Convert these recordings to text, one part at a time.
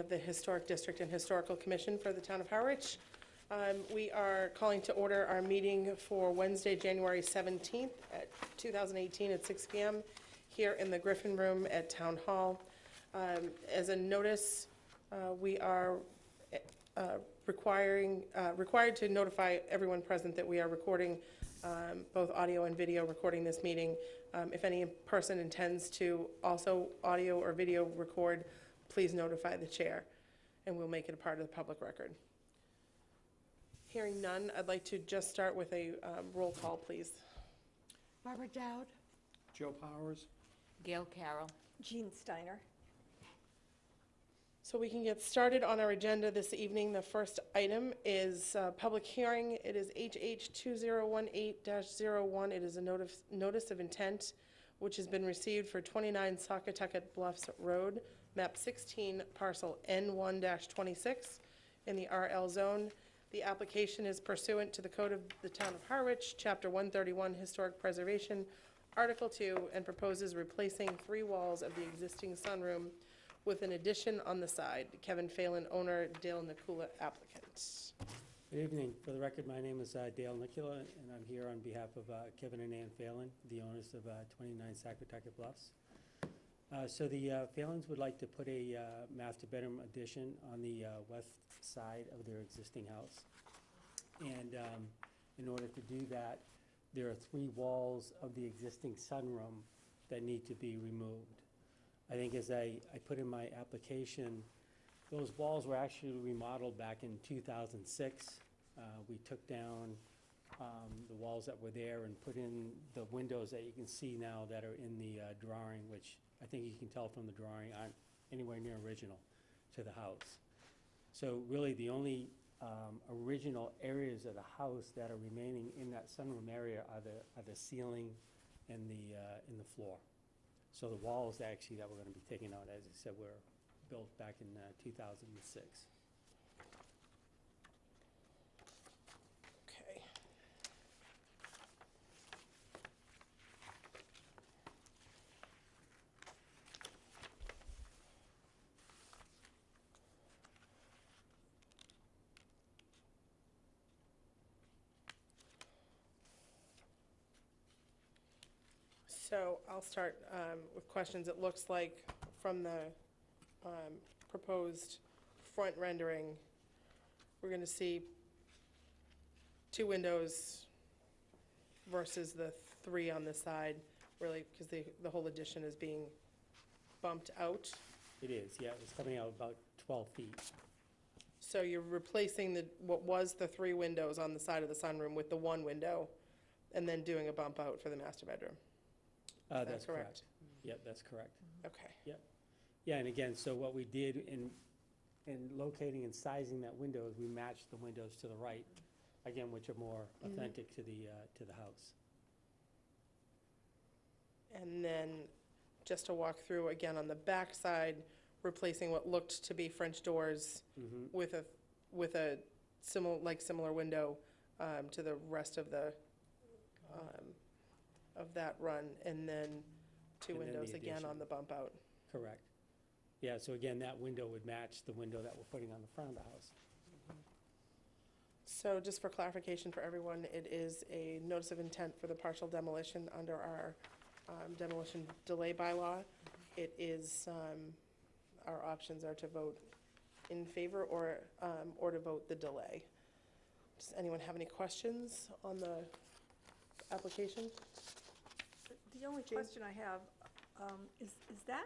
of the Historic District and Historical Commission for the town of Harwich. We are calling to order our meeting for Wednesday, January 17th at 2018 at 6 p.m. here in the Griffin Room at Town Hall. As a notice, we are required to notify everyone present that we are recording both audio and video recording this meeting. If any person intends to also audio or video record, please notify the chair, and we'll make it a part of the public record. Hearing none, I'd like to just start with a roll call, please. Barbara Dowd. Joe Powers. Gail Carroll. Jean Steiner. So we can get started on our agenda this evening. The first item is public hearing. It is HH 2018-01. It is a notice of intent which has been received for 29 Saugatucket Bluffs Road, map 16, parcel N1-26 in the RL zone. The application is pursuant to the Code of the Town of Harwich, Chapter 131, Historic Preservation, Article 2, and proposes replacing 3 walls of the existing sunroom with an addition on the side. Kevin Phelan, owner, Dale Nikula, applicant. Good evening. For the record, my name is Dale Nikula, and I'm here on behalf of Kevin and Ann Phelan, the owners of 29 Saugatucket Bluffs. So the Phelans would like to put a master bedroom addition on the west side of their existing house. And in order to do that, there are 3 walls of the existing sunroom that need to be removed. I think as I put in my application, those walls were actually remodeled back in 2006. We took down the walls that were there and put in the windows that you can see now that are in the drawing, which I think you can tell from the drawing aren't anywhere near original to the house. So really the only original areas of the house that are remaining in that sunroom area are the ceiling and the floor. So the walls actually that we're going to be taking out, as I said, were built back in 2006. Okay. So I'll start with questions. It looks like from the proposed front rendering, we're going to see 2 windows versus the 3 on the side, really, because the whole addition is being bumped out. It is, yeah. It's coming out about 12 feet. So you're replacing what was the 3 windows on the side of the sunroom with the 1 window, and then doing a bump out for the master bedroom. That's correct. Yep, that's correct. Okay. Yep. Yeah, and again, so what we did in locating and sizing that window is we matched the windows to the right, again, which are more authentic to the house. And then just to walk through again on the back side, replacing what looked to be French doors with a similar window to the rest of the of that run, and then 2 windows again on the bump out. Correct. Yeah, so again, that window would match the window that we're putting on the front of the house. So just for clarification for everyone, it is a notice of intent for the partial demolition under our demolition delay bylaw. It is, our options are to vote in favor or to vote the delay. Does anyone have any questions on the application? The only question I have, is that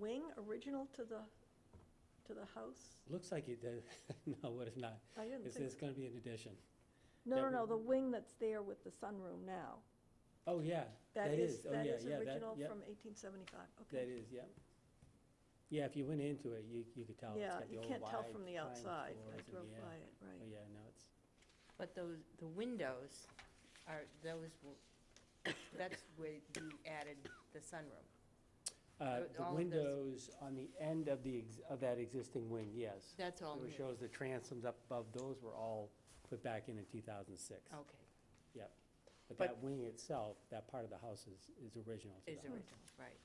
wing original to the house? Looks like it does. No, it is not. I didn't think. It's going to be an addition. No, the wing that's there with the sunroom now. Oh, yeah, that is. Oh, that yeah, is yeah, original yep. from 1875, okay. That is, yeah. Yeah, if you went into it, you could tell. Yeah, It's got the you old can't tell wide from the pine outside. I floors and drove yeah. by it, right. Oh, yeah, no, it's, But the windows are, that's where you added the sunroom. the all of those- windows on the end of of that existing wing, yes. That's all So new. it shows the transoms up above, those were all put back in 2006. Okay, Yep. But But- that wing itself, that part of the house is original to is the house. original, right.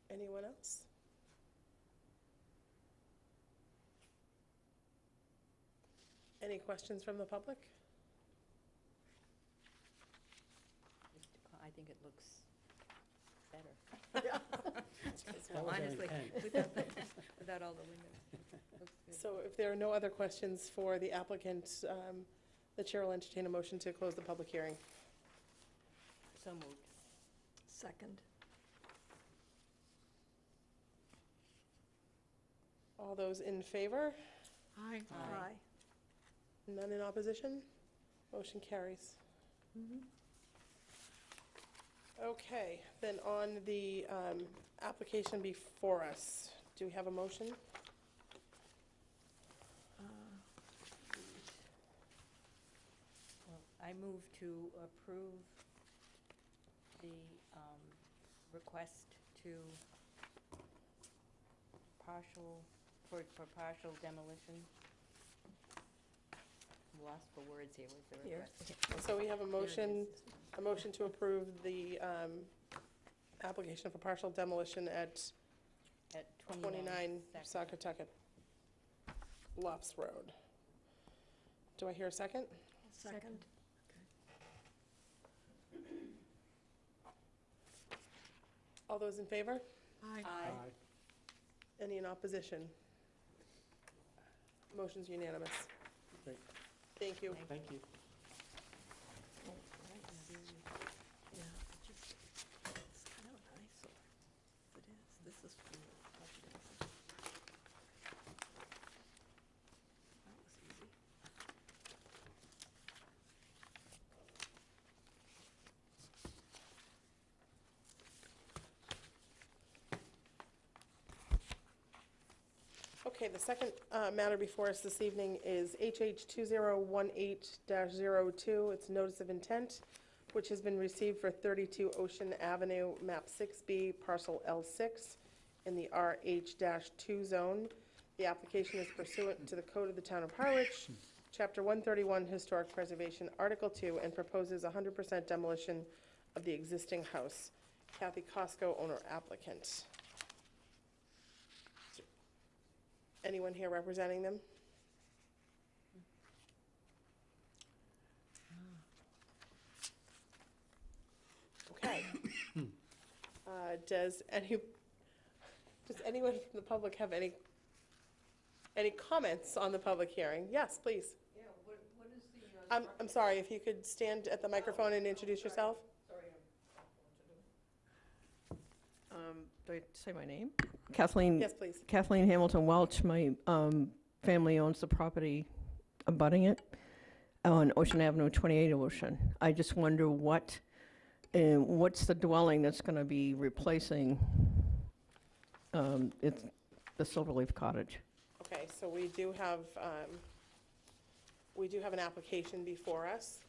Anyone else? Any questions from the public? I think it looks better. That was our Honestly, intent. without all the windows. Looks good. So if there are no other questions for the applicant, the chair will entertain a motion to close the public hearing. So moved. Second. All those in favor? Aye. Aye. None in opposition? Motion carries. Okay, then on the application before us, do we have a motion? Well, I move to approve the request to for partial demolition. I'm lost for words here, what's the Here. request? So we have a There it motion to approve the application for partial demolition at At 29 Sac- Saugatucket Bluffs Road. Do I hear a second? Second. All those in favor? Aye. Aye. Any in opposition? Motion's unanimous. Great. Thank you. Thank you. Oh, right. Yeah, it just, it's kind of an eyesore. It is. This is from the budget. That was easy. Okay, the second matter before us this evening is HH 2018-02. It's notice of intent, which has been received for 32 Ocean Avenue, map 6B, parcel L6, in the RH-2 zone. The application is pursuant to the Code of the Town of Harwich, Chapter 131, Historic Preservation, Article 2, and proposes 100% demolition of the existing house. Kathy Costco, owner applicant. Anyone here representing them? Okay. Does anyone from the public have any comments on the public hearing? Yes, please. Yeah, what is the, I'm sorry, if you could stand at the microphone and introduce yourself? do I say my name? Kathleen, Yes, please. Kathleen Hamilton Welch. My family owns the property abutting it on Ocean Avenue, 28 Ocean. I just wonder what's the dwelling that's going to be replacing it's the Silverleaf Cottage. Okay, so we do have an application before us.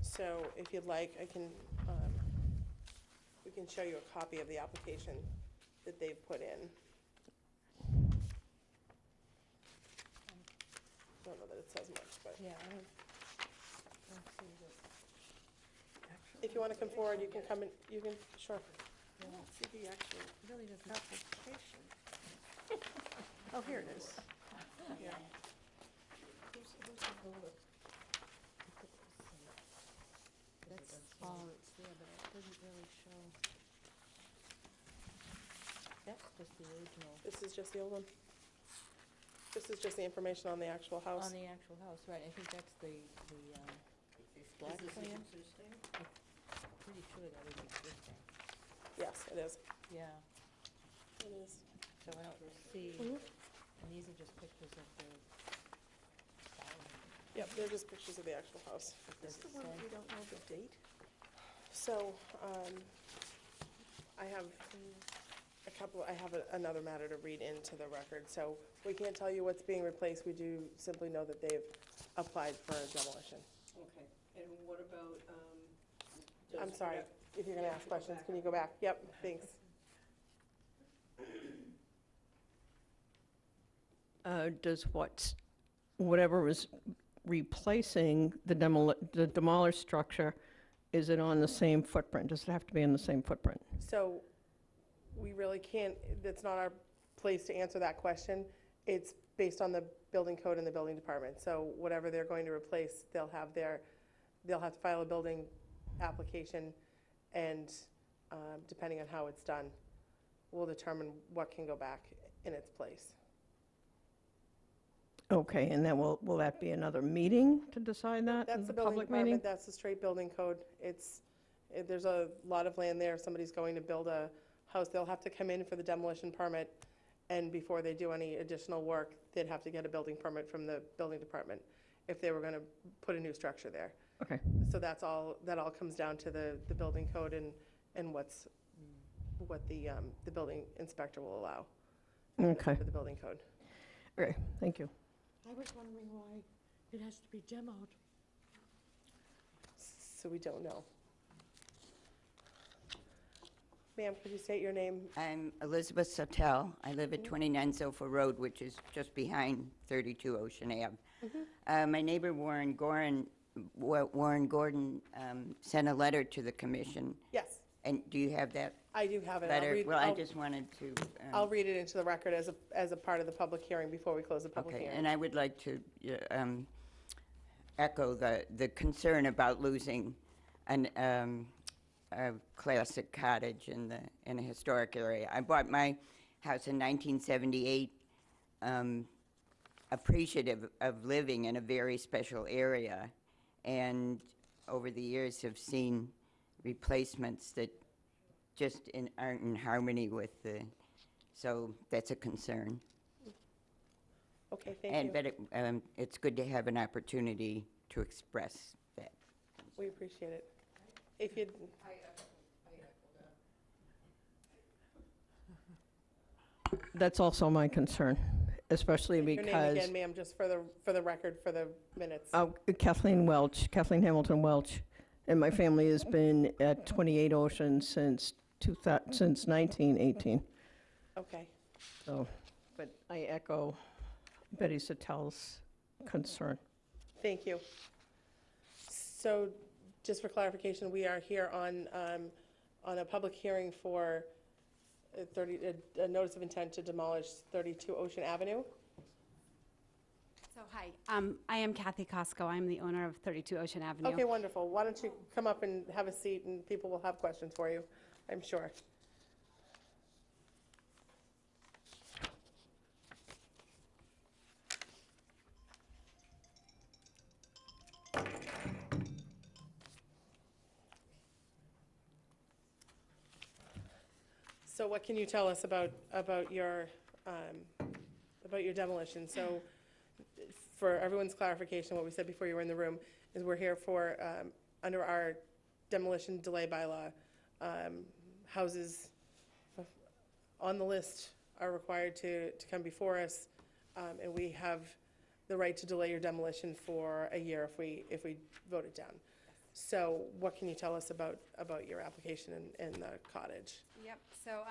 So if you'd like, we can show you a copy of the application that they've put in. Don't know that it says much, but Yeah, I don't see that. if you want to come forward, you can come in, you can, sure. I don't see the actual Really doesn't. application. Oh, here it is. Yeah. That's, oh, it's there, but it doesn't really show. That's just the original, This is just the old one. This is just the information on the actual house. on the actual house, right, I think that's the block plan. Pretty sure that is existing, Yes, it is. yeah, It is. so I don't see, Mhm. and these are just pictures of the styling. Yep, they're just pictures of the actual house. Is this the Does it one say? we don't know the date? So, I have another matter to read into the record. So we can't tell you what's being replaced. We do simply know that they've applied for demolition. Okay, and what about, I'm sorry, if you're gonna ask questions, can you go back? Yep, thanks. Does whatever is replacing the demolished structure, is it on the same footprint? Does it have to be in the same footprint? So we really can't, that's not our place to answer that question. It's based on the building code and the building department. So whatever they're going to replace, they'll have to file a building application, and depending on how it's done, we'll determine what can go back in its place. Okay, and then will that be another meeting to decide that? That's in the building public meeting? department, that's the straight building code. There's a lot of land there. If somebody's going to build a house, they'll have to come in for the demolition permit, and before they do any additional work, they'd have to get a building permit from the building department if they were going to put a new structure there. Okay. So that all comes down to the building code and what the building inspector will allow. Okay. For the building code. Okay, thank you. I was wondering why it has to be demoed. So we don't know. Ma'am, could you state your name? I'm Elizabeth Sotell. I live at 29 Sofa Road, which is just behind 32 Ocean Ave. My neighbor Warren Gordon sent a letter to the commission. Yes, And do you have that I do have it. letter? Well, I just wanted to. I'll read it into the record as a part of the public hearing before we close the public Okay, hearing. and I would like to echo the concern about losing a classic cottage in a historic area. I bought my house in 1978, appreciative of living in a very special area, and over the years have seen replacements that just aren't in harmony with so that's a concern. Okay, thank you. But it's good to have an opportunity to express that. We appreciate it. If you'd, That's also my concern, especially your name because again, ma'am, just for the record, for the minutes. Kathleen Hamilton Welch, and my family has been at 28 Ocean since 1918. Okay, So, but I echo Betty Satel's concern. thank you. So, just for clarification, we are here on a public hearing for a notice of intent to demolish 32 Ocean Avenue. So, hi, I am Kathy Costco. I'm the owner of 32 Ocean Avenue. Okay, wonderful. Why don't you come up and have a seat, and people will have questions for you, I'm sure. So what can you tell us about your demolition? So for everyone's clarification, what we said before you were in the room is we're here for, under our demolition delay bylaw, houses on the list are required to come before us, and we have the right to delay your demolition for a year if we vote it down. So what can you tell us about your application and the cottage? Yep, so,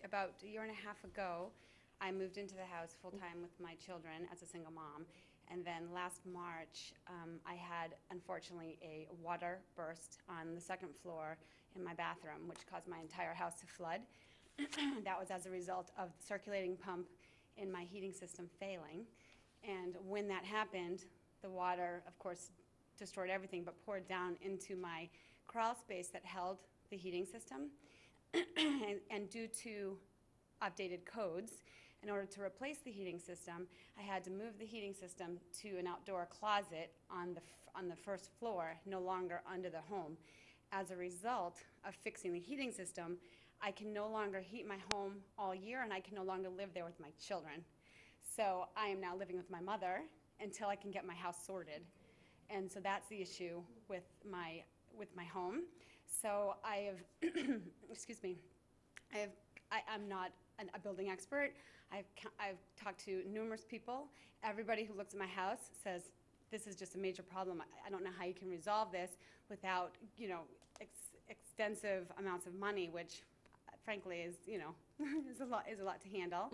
about a year and a half ago, I moved into the house full-time with my children as a single mom. And then last March, I had, unfortunately, a water burst on the second floor in my bathroom, which caused my entire house to flood. That was as a result of the circulating pump in my heating system failing. And when that happened, the water, of course, destroyed everything, but poured down into my crawl space that held the heating system. And due to updated codes, in order to replace the heating system, I had to move the heating system to an outdoor closet on the first floor, no longer under the home. As a result of fixing the heating system, I can no longer heat my home all year, and I can no longer live there with my children. So I am now living with my mother until I can get my house sorted. And so that's the issue with my home. So I have, excuse me, I'm not a building expert. I've talked to numerous people. Everybody who looks at my house says, this is just a major problem. I don't know how you can resolve this without, extensive amounts of money, which frankly is, is a lot to handle.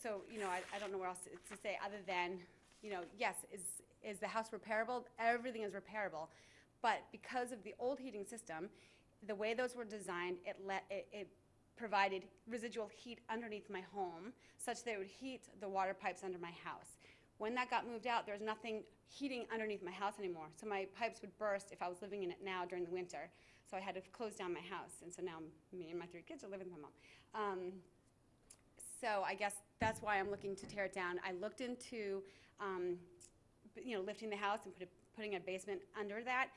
So, I don't know what else to say other than, yes, is the house repairable? Everything is repairable. But because of the old heating system, the way those were designed, it provided residual heat underneath my home, such that it would heat the water pipes under my house. When that got moved out, there was nothing heating underneath my house anymore. So my pipes would burst if I was living in it now during the winter. So I had to close down my house. And so now me and my 3 kids are living with my mom. So I guess that's why I'm looking to tear it down. I looked into, lifting the house and putting a basement under that.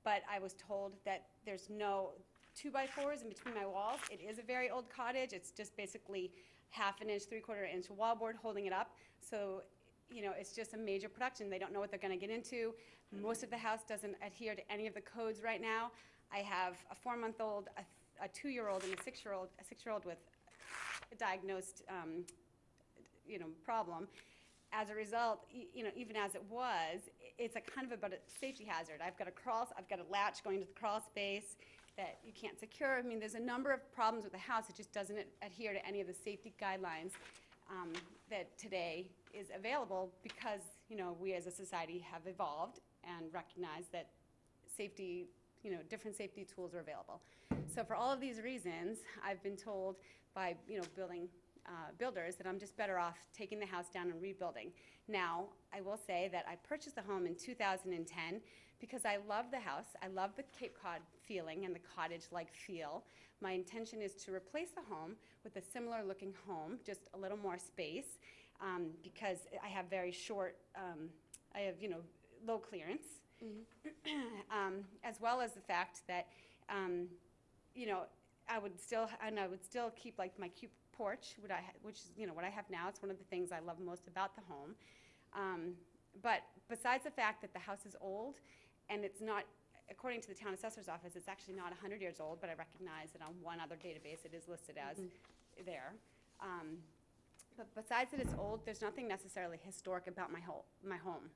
But I was told that there's no 2x4s in between my walls. It is a very old cottage. It's just basically 1/2 inch, 3/4 inch wallboard holding it up. So, it's just a major production. They don't know what they're going to get into. Most of the house doesn't adhere to any of the codes right now. I have a 4-month-old, a 2-year-old, and a 6-year-old. A 6-year-old with a diagnosed, problem. As a result, even as it was, it's a kind of about a safety hazard. I've got a latch going to the crawl space that you can't secure. I mean, there's a number of problems with the house. It just doesn't adhere to any of the safety guidelines that today is available because, we as a society have evolved and recognized that safety, different safety tools are available. So for all of these reasons, I've been told by, builders that I'm just better off taking the house down and rebuilding. Now, I will say that I purchased the home in 2010 because I love the house. I love the Cape Cod feeling and the cottage-like feel. My intention is to replace the home with a similar looking home, just a little more space, because I have very short, low clearance, as well as the fact that, I would still keep like my cute porch, which is what I have now. It's one of the things I love most about the home. But besides the fact that the house is old, and it's not, according to the town assessor's office, it's actually not 100 years old, but I recognize that on one other database it is listed as there. But besides that it's old, there's nothing necessarily historic about my home.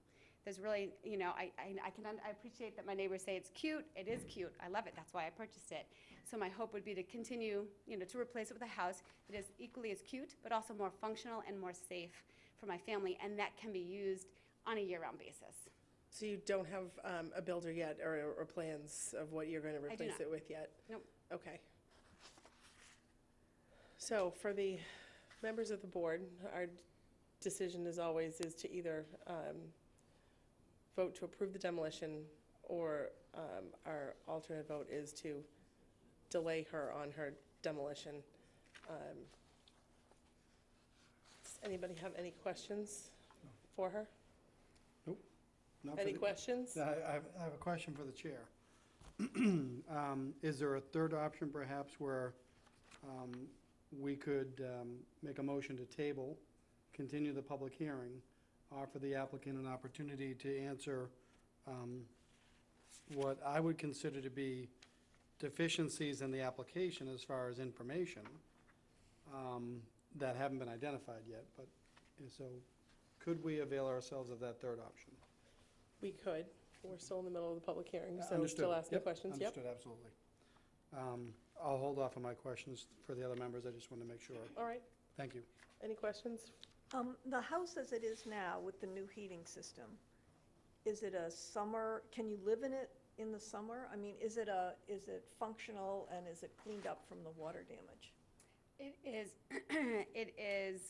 There's really, I appreciate that my neighbors say it's cute. It is cute. I love it. That's why I purchased it. So my hope would be to continue, to replace it with a house that is equally as cute, but also more functional and more safe for my family, and that can be used on a year-round basis. So you don't have a builder yet or plans of what you're going to I do replace not. it with yet? Nope. Okay. So for the members of the board, our decision as always is to either vote to approve the demolition, or our alternate vote is to delay her on her demolition. Does anybody have any questions for her? Not for Any the- questions? I have a question for the chair. Is there a third option perhaps where we could make a motion to table, continue the public hearing, offer the applicant an opportunity to answer what I would consider to be deficiencies in the application as far as information that haven't been identified yet, but, so could we avail ourselves of that third option? We could. We're still in the middle of the public hearing, so Understood. still asking Yep, questions. Yep. Understood, absolutely. I'll hold off on my questions for the other members. I just want to make sure. All right. Thank you. Any questions? The house as it is now with the new heating system, is it a summer, can you live in it in the summer? I mean, is it functional and is it cleaned up from the water damage? It is,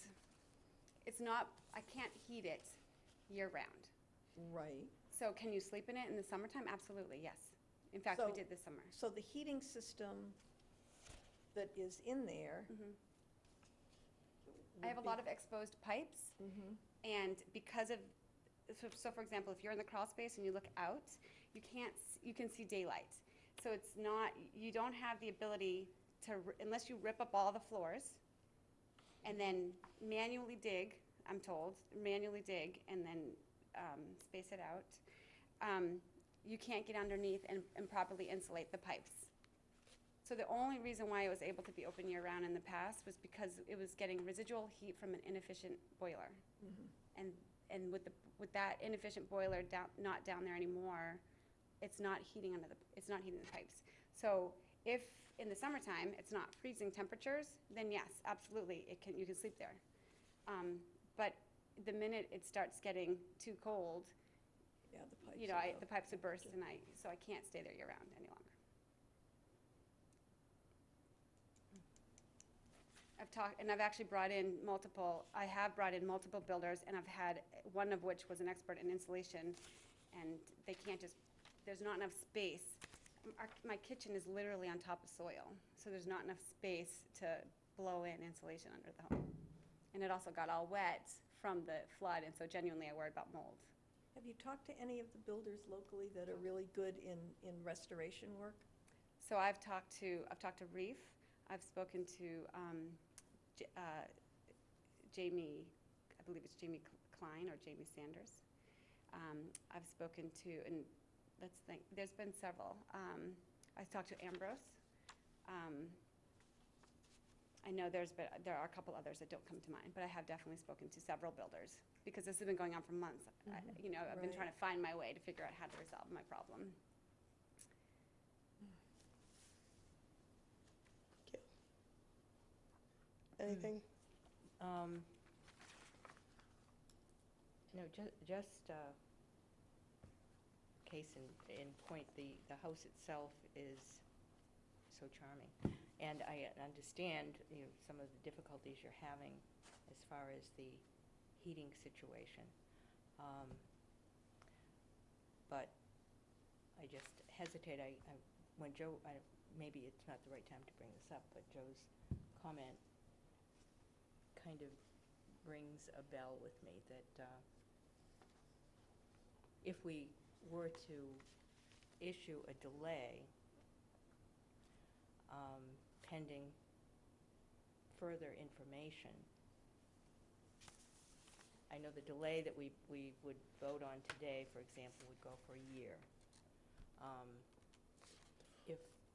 it's not, I can't heat it year-round. Right. So can you sleep in it in the summertime? Absolutely, yes. In fact, we So- did this summer. So the heating system that is in there. I have a lot of exposed pipes, and because of, so for example, if you're in the crawl space and you look out, you can see daylight. So it's not, you don't have the ability to, unless you rip up all the floors and then manually dig, I'm told, manually dig and then space it out, you can't get underneath and properly insulate the pipes. So the only reason why it was able to be open year-round in the past was because it was getting residual heat from an inefficient boiler. And with that inefficient boiler not down there anymore, it's not heating the pipes. So if in the summertime it's not freezing temperatures, then yes, absolutely, you can sleep there. But the minute it starts getting too cold, Yeah, the pipes. the pipes would burst, and so I can't stay there year-round any longer. I've actually brought in I have brought in multiple builders, and I've had one of which was an expert in insulation, and they can't just, there's not enough space. My kitchen is literally on top of soil, so there's not enough space to blow in insulation under the home. And it also got all wet from the flood, and so genuinely I worry about mold. Have you talked to any of the builders locally that are really good in restoration work? So I've talked to Reef. I've spoken to Jamie, I believe it's Jamie Klein or Jamie Sanders. I've spoken to, and let's think, there's been several. I've talked to Ambrose. I know there are a couple others that don't come to mind, but I have definitely spoken to several builders because this has been going on for months. I've been trying to find my way to figure out how to resolve my problem. Anything? No, just case in point, the house itself is so charming. And I understand, some of the difficulties you're having as far as the heating situation. But I just hesitate, when Joe, maybe it's not the right time to bring this up, but Joe's comment kind of rings a bell with me that if we were to issue a delay pending further information, I know the delay that we would vote on today, for example, would go for a year.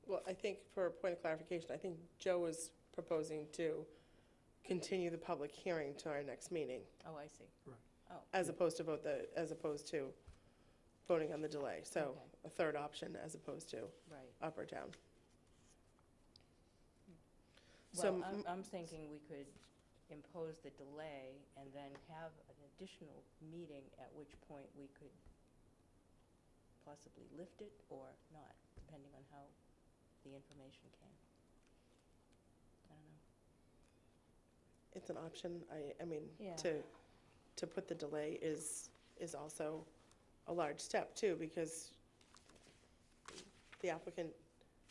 Well, I think for a point of clarification, I think Joe was proposing to continue the public hearing to our next meeting, Oh, I see. Right. Oh, as opposed to voting on the delay. So Okay. a third option as opposed to right. up or down. Well, I'm thinking we could impose the delay and then have an additional meeting, at which point we could possibly lift it or not, depending on how the information came. I don't know. It's an option. I mean, Yeah. to put the delay is also a large step too, because the applicant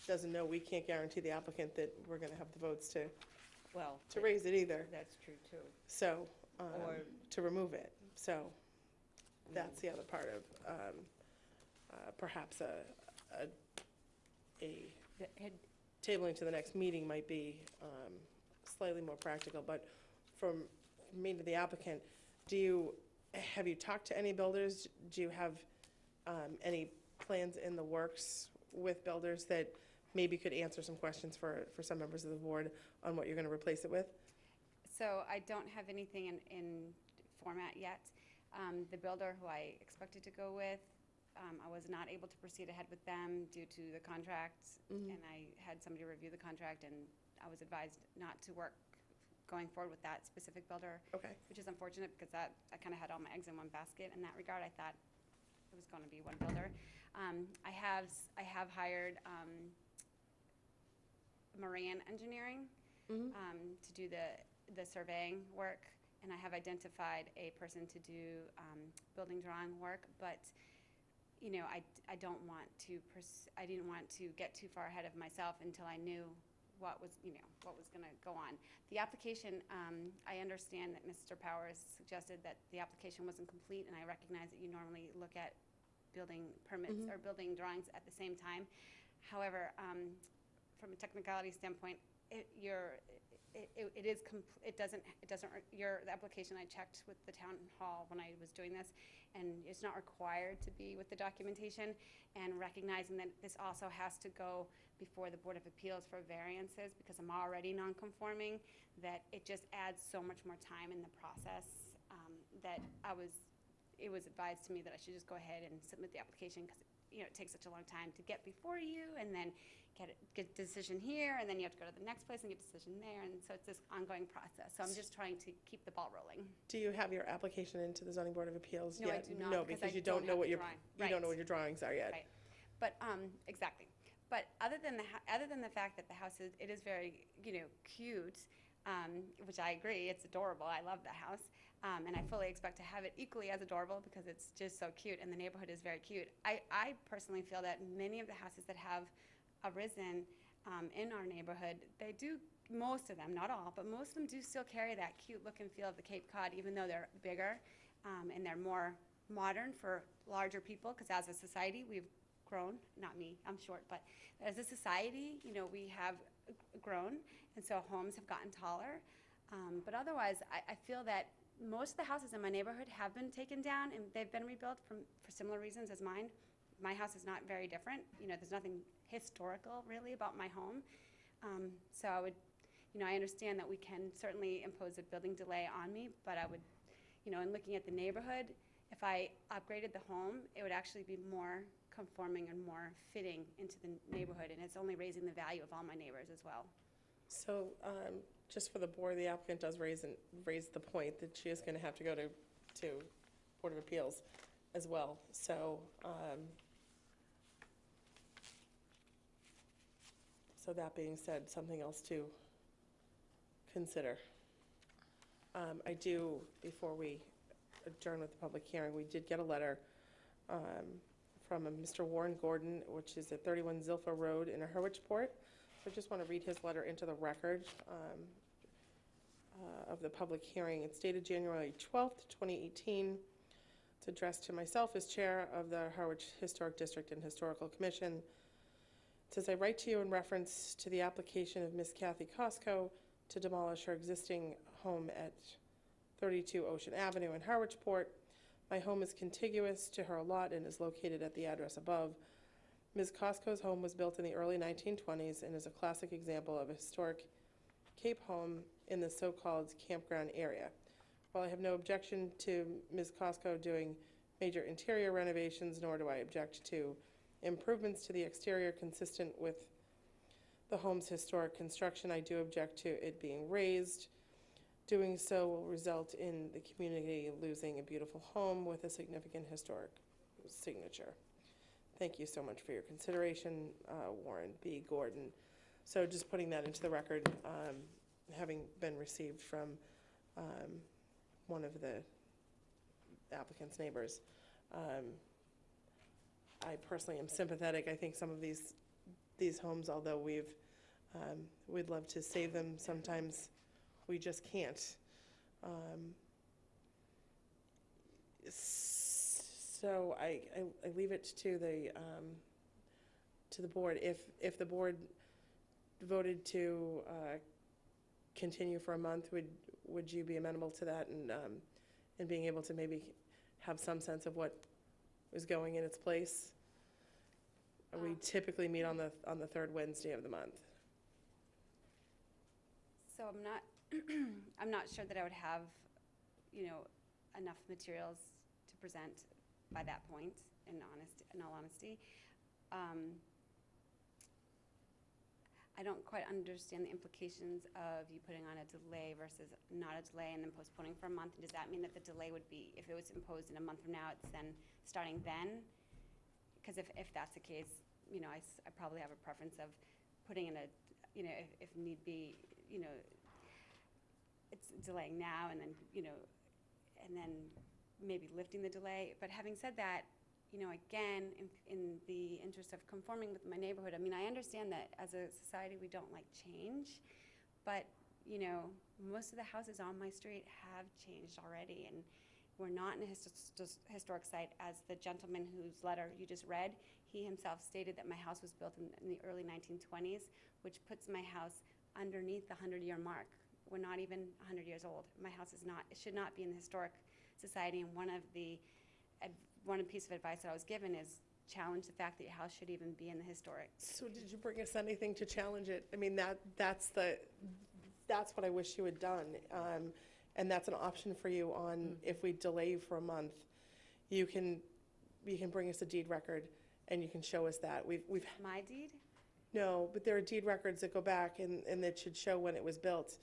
doesn't know, we can't guarantee the applicant that we're gonna have the votes to Well, raise it either, that's true too. so, Or- to remove it. So that's the other part of, perhaps a tabling to the next meeting might be slightly more practical. But from me to the applicant, have you talked to any builders? Do you have any plans in the works with builders that maybe could answer some questions for some members of the board on what you're going to replace it with? So I don't have anything in format yet. The builder who I expected to go with, I was not able to proceed ahead with them due to the contract, and I had somebody review the contract, and I was advised not to work going forward with that specific builder, Okay. which is unfortunate because I kind of had all my eggs in one basket in that regard. I thought it was going to be one builder. I have hired Moran Engineering to do the surveying work, and I have identified a person to do building drawing work, but I don't want to I didn't want to get too far ahead of myself until I knew what was going to go on. The application, I understand that Mr. Powers suggested that the application wasn't complete, and I recognize that you normally look at building permits or building drawings at the same time. However, from a technicality standpoint, the application, I checked with the town hall when I was doing this, and it's not required to be with the documentation, and recognizing that this also has to go before the Board of Appeals for variances, because I'm already non-conforming, that it just adds so much more time in the process, that it was advised to me that I should just go ahead and submit the application, because it takes such a long time to get before you, and then get a decision here, and then you have to go to the next place and get a decision there, and so it's this ongoing process. So I'm just trying to keep the ball rolling. Do you have your application into the zoning board of appeals No, yet? I do not, No, because because I you don't don't know have what the your, drawing. you don't know Right. what your drawings are yet. Right. But, exactly. But other than the fact that the house it is very, cute, which I agree, it's adorable. I love that house. And I fully expect to have it equally as adorable because it's just so cute and the neighborhood is very cute. I personally feel that many of the houses that have arisen in our neighborhood, they do, most of them, not all, but most of them do still carry that cute look and feel of the Cape Cod, even though they're bigger and they're more modern for larger people, because as a society, we've grown, not me, I'm short, but as a society, you know, we have grown, and so homes have gotten taller. But otherwise, I feel that most of the houses in my neighborhood have been taken down, and they've been rebuilt for similar reasons as mine. My house is not very different. You know, there's nothing historical, really, about my home. So I would, you know, I understand that we can certainly impose a building delay on me, but I would, you know, in looking at the neighborhood, if I upgraded the home, it would actually be more conforming and more fitting into the neighborhood, and it's only raising the value of all my neighbors as well. So, just for the board, the applicant does raise the point that she is going to have to go to Board of Appeals as well. So, so that being said, something else to consider. I do, before we adjourn with the public hearing, we did get a letter from a Mr. Warren Gordon, which is at 31 Zilpha Road in Harwich Port. So I just want to read his letter into the record of the public hearing. It's dated January 12th, 2018. It's addressed to myself as chair of the Harwich Historic District and Historical Commission. It says, I write to you in reference to the application of Miss Kathy Costco to demolish her existing home at 32 Ocean Avenue in Harwich Port. My home is contiguous to her lot and is located at the address above. Ms. Costco's home was built in the early 1920s and is a classic example of a historic Cape home in the so-called campground area. While I have no objection to Ms. Costco doing major interior renovations, nor do I object to improvements to the exterior consistent with the home's historic construction, I do object to it being raised. Doing so will result in the community losing a beautiful home with a significant historic signature. Thank you so much for your consideration, Warren B. Gordon. So just putting that into the record, having been received from one of the applicant's neighbors. I personally am sympathetic. I think some of these homes, although we'd love to save them, sometimes we just can't. So I leave it to the board. If the board voted to continue for a month, would you be amenable to that and being able to maybe have some sense of what is going in its place? We typically meet on the third Wednesday of the month. So I'm not sure that I would have, you know, enough materials to present by that point, in all honesty. I don't quite understand the implications of you putting on a delay versus not a delay and then postponing for a month. Does that mean that the delay would be, if it was imposed in a month from now, it's then starting then? Because if that's the case, you know, I probably have a preference of putting in a, you know, if need be, you know, it's delaying now and then, you know, and then maybe lifting the delay. But having said that, you know, again, in the interest of conforming with my neighborhood, I mean, I understand that as a society we don't like change, but, you know, most of the houses on my street have changed already, and we're not in a historic site. As the gentleman whose letter you just read, he himself stated that my house was built in the early 1920s, which puts my house underneath the 100-year mark. We're not even 100 years old. My house is not, it should not be in the historic society, and one piece of advice that I was given is challenge the fact that your house should even be in the historic. So did you bring us anything to challenge it? I mean, that's what I wish you had done. And that's an option for you on, if we delay you for a month, you can bring us a deed record and you can show us that. We've My deed? No, but there are deed records that go back and that should show when it was built.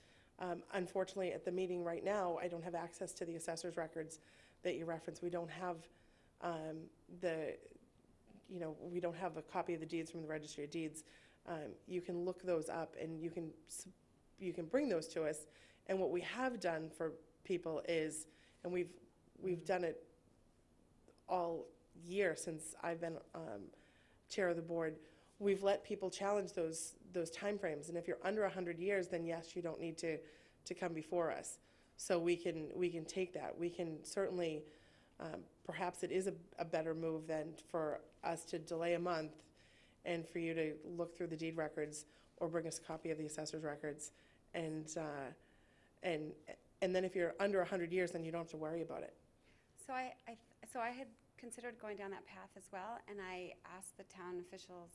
Unfortunately, at the meeting right now, I don't have access to the assessor's records that you referenced. We don't have we don't have a copy of the deeds from the Registry of Deeds. You can look those up and you you can bring those to us. And what we have done for people is, and we've done it all year since I've been chair of the board, we've let people challenge those timeframes. And if you're under 100 years, then yes, you don't need to come before us. So we can take that. We can certainly, perhaps it is a better move than for us to delay a month and for you to look through the deed records or bring us a copy of the assessor's records. And then if you're under 100 years, then you don't have to worry about it. So I had considered going down that path as well, and I asked the town officials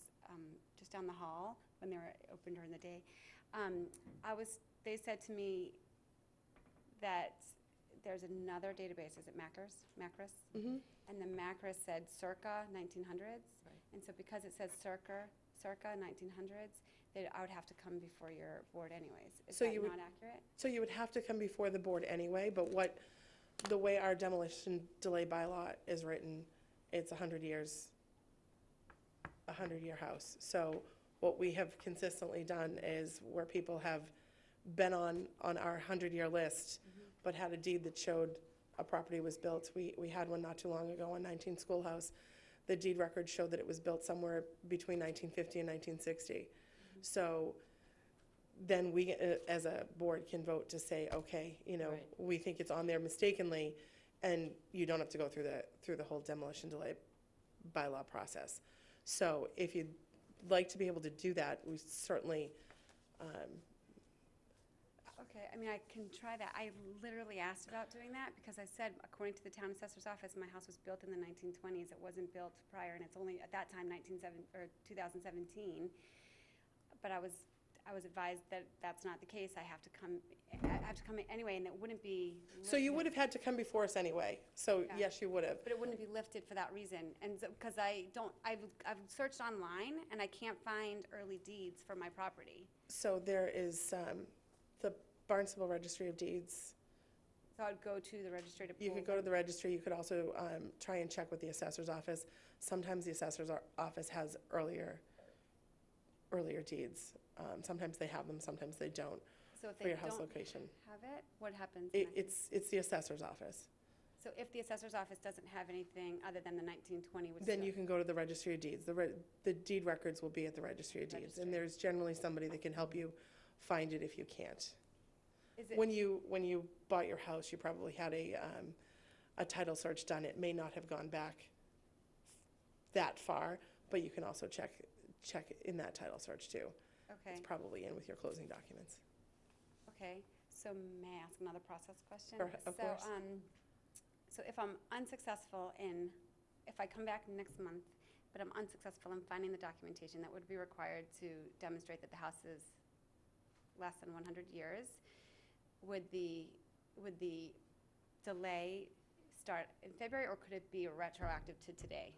just down the hall when they were open during the day. They said to me that there's another database. Is it Macris? Mm-hmm. And the Macris said circa 1900s, and so because it says circa 1900s, I would have to come before your board anyways. Is So that you would- not accurate? So you would have to come before the board anyway, but the way our demolition delay bylaw is written, it's 100 years, a 100-year house. So what we have consistently done is where people have been on our 100-year list, but had a deed that showed a property was built. We had one not too long ago on 19 Schoolhouse. The deed record showed that it was built somewhere between 1950 and 1960. So then we, as a board, can vote to say, okay, Right. we think it's on there mistakenly, and you don't have to go through the whole demolition delay bylaw process. So if you'd like to be able to do that, we certainly, Okay, I mean, I can try that. I literally asked about doing that because I said, according to the town assessor's office, my house was built in the 1920s. It wasn't built prior, and it's only at that time 2017. But I was advised that that's not the case. I have to come anyway, and it wouldn't be. so you would have had to come before us anyway. So Yeah. yes, you would have. But it wouldn't be lifted for that reason, and because I've searched online and I can't find early deeds for my property. So there is the Barnstable Registry of Deeds. So I'd go to the registry to pull. You could go to the registry. You could also try and check with the assessor's office. Sometimes the assessor's office has earlier deeds. Sometimes they have them, sometimes they don't, So if for they your house don't location. have it, what happens? It's the assessor's office. So if the assessor's office doesn't have anything other than the 1920, which Then you can go to the registry of deeds. The deed records will be at the registry of deeds. Registry. And there's generally somebody that can help you find it if you can't. is it, When you bought your house, you probably had a title search done. It may not have gone back that far, but you can also check in that title search too. okay, It's probably in with your closing documents. okay. So may I ask another process question? Of course. So if I'm unsuccessful if I come back next month, but I'm unsuccessful in finding the documentation that would be required to demonstrate that the house is less than 100 years, would the delay start in February, or could it be retroactive to today?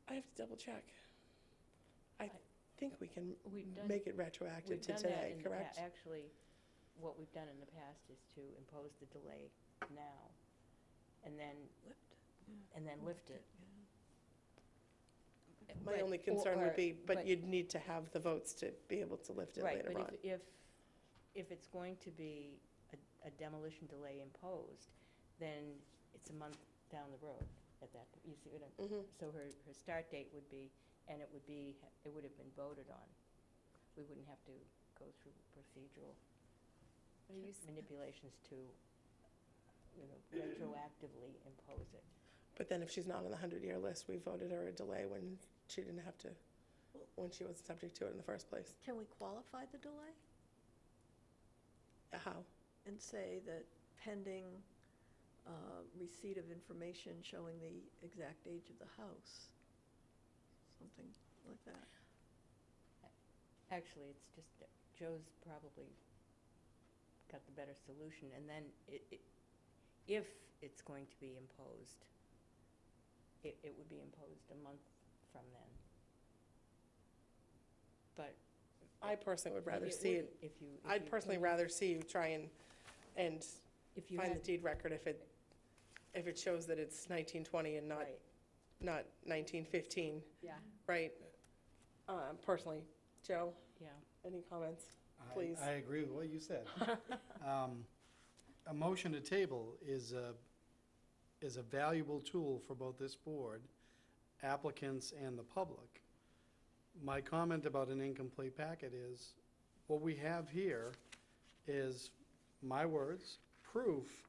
I have to double check. I think we can We've done, make it retroactive we've to done that today, in the correct? actually, what we've done in the past is to impose the delay now, and then lift it. My But- only concern would be, but but- you'd need to have the votes to be able to lift it Right, later on. but if it's going to be a demolition delay imposed, then it's a month down the road at that, you see what I'm, Mhm. so her start date would be, and it would have been voted on. We wouldn't have to go through procedural Are you s- manipulations to, retroactively impose it. But then if she's not on the 100-year list, we voted her a delay when she didn't have to, when she wasn't subject to it in the first place. Can we qualify the delay How? and say that pending receipt of information showing the exact age of the house? Something like that. Actually, it's just that Joe's probably got the better solution, and then if it's going to be imposed, it would be imposed a month from then. But I personally would rather it see would- it, if you- I'd personally rather see you try and if you find the had, deed record if it shows that it's 1920 and not right, 1915, Yeah. right? Personally, Joe, Yeah. any comments? Please. I agree with what you said. A motion to table is a valuable tool for both this board, applicants, and the public. My comment about an incomplete packet is, what we have here is, my words, proof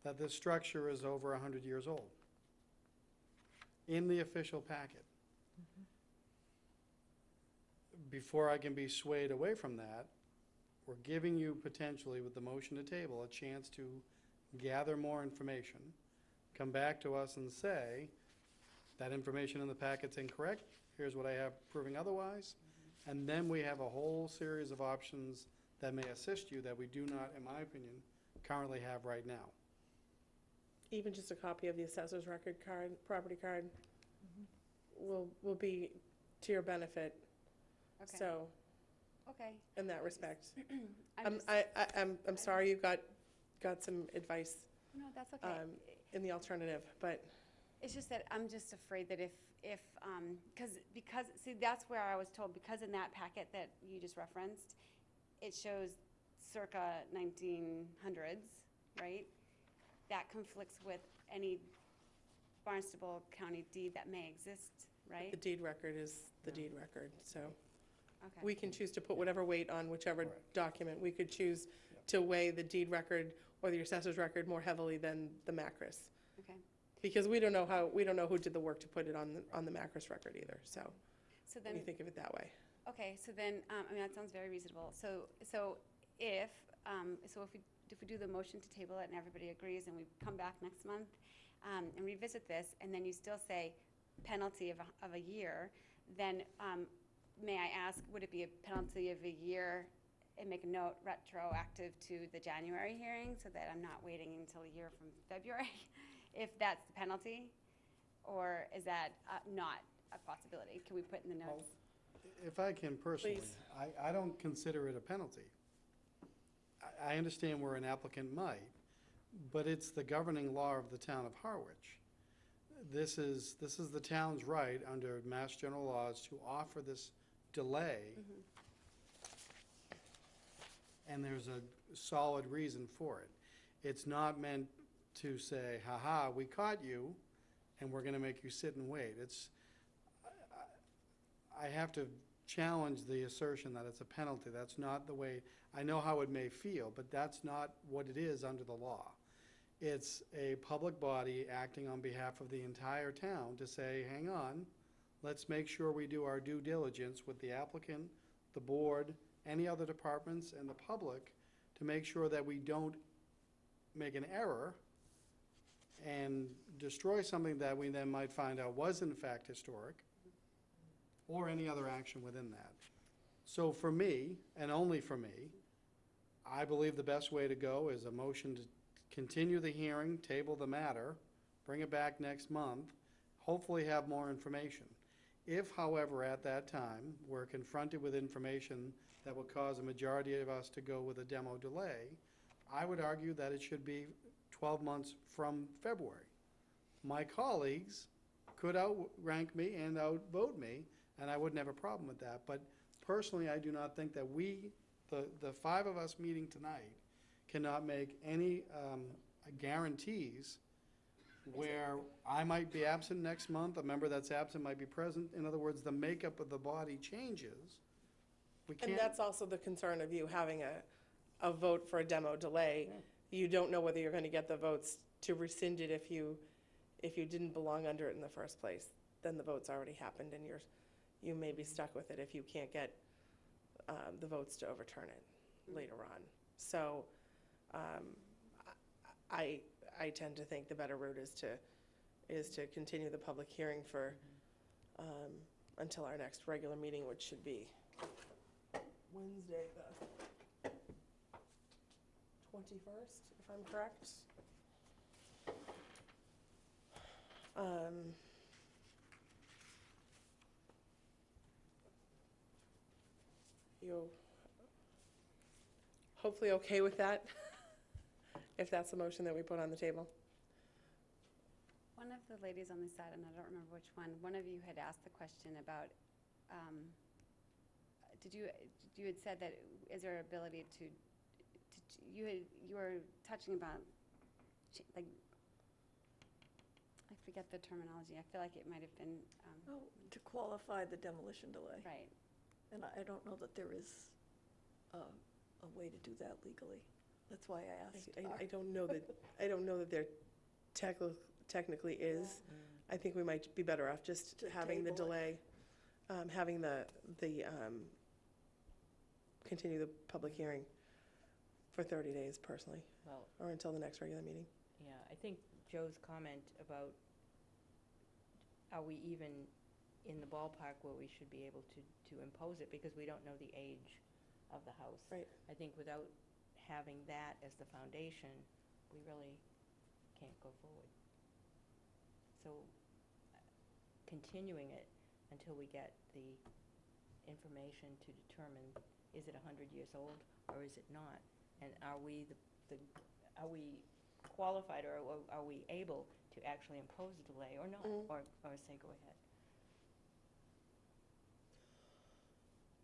that this structure is over 100 years old in the official packet. Before I can be swayed away from that, we're giving you potentially, with the motion to table, a chance to gather more information, come back to us and say, that information in the packet's incorrect, here's what I have proving otherwise, and then we have a whole series of options that may assist you that we do not, in my opinion, currently have right now. Even just a copy of the assessor's record card, property card, will be to your benefit. Okay. So, Okay. in that respect. I'm just- I'm sorry you got some advice No, that's okay. in the alternative, but It's just that I'm just afraid that if, because, see, that's where I was told, because in that packet that you just referenced, it shows circa 1900s, right? That conflicts with any Barnstable County deed that may exist, right? the deed record is the deed record, so. Okay. We can choose to put whatever weight on whichever Correct. document. We could choose to weigh the deed record or the assessor's record more heavily than the Macris. Okay. Because we don't know who did the work to put it on the Macris record either, so So we then, think of it that way. okay, so then, I mean, that sounds very reasonable. So if we do the motion to table it and everybody agrees and we come back next month and revisit this, and then you still say penalty of a year, then may I ask, would it be a penalty of a year and make a note retroactive to the January hearing so that I'm not waiting until a year from February, if that's the penalty? Or is that not a possibility? Can we put in the notes? If I can personally, Please. I don't consider it a penalty. I understand where an applicant might, but it's the governing law of the town of Harwich. This is the town's right under Mass General laws to offer this delay. And there's a solid reason for it. It's not meant to say, ha-ha, we caught you, and we're gonna make you sit and wait. I have to challenge the assertion that it's a penalty. That's not the way, I know how it may feel, but that's not what it is under the law. It's a public body acting on behalf of the entire town to say, hang on, let's make sure we do our due diligence with the applicant, the board, any other departments, and the public to make sure that we don't make an error and destroy something that we then might find out was in fact historic, or any other action within that. So for me, and only for me, I believe the best way to go is a motion to continue the hearing, table the matter, bring it back next month, hopefully have more information. If, however, at that time, we're confronted with information that will cause a majority of us to go with a demo delay, I would argue that it should be 12 months from February. My colleagues could outrank me and outvote me, and I wouldn't have a problem with that. But personally, I do not think that we, the five of us meeting tonight, cannot make any guarantees where I might be absent next month, a member that's absent might be present. In other words, the makeup of the body changes. We can't. And that's also the concern of you having a vote for a demo delay. You don't know whether you're going to get the votes to rescind it if you didn't belong under it in the first place. Then the vote's already happened and you may be stuck with it if you can't get the votes to overturn it later on. So I tend to think the better route is to continue the public hearing for until our next regular meeting, which should be Wednesday, the 21st, if I'm correct. You hopefully okay with that, if that's the motion that we put on the table? One of the ladies on this side, and I don't remember which one of you had asked the question about you had said that, is there ability to you were touching about, like, I forget the terminology, I feel like it might have been, Oh, to qualify the demolition delay. right. And I don't know that there is a way to do that legally. That's why I asked. I don't know that there technically is. I think we might be better off just To having the table it. delay, having the continue the public hearing for 30 days personally, Well, or until the next regular meeting. yeah, I think Joe's comment about, are we even in the ballpark where we should be able to impose it, because we don't know the age of the house. Right. I think without having that as the foundation, we really can't go forward. So continuing it until we get the information to determine, is it 100 years old or is it not? And are we are we qualified, or are we able to actually impose a delay or not, or say go ahead?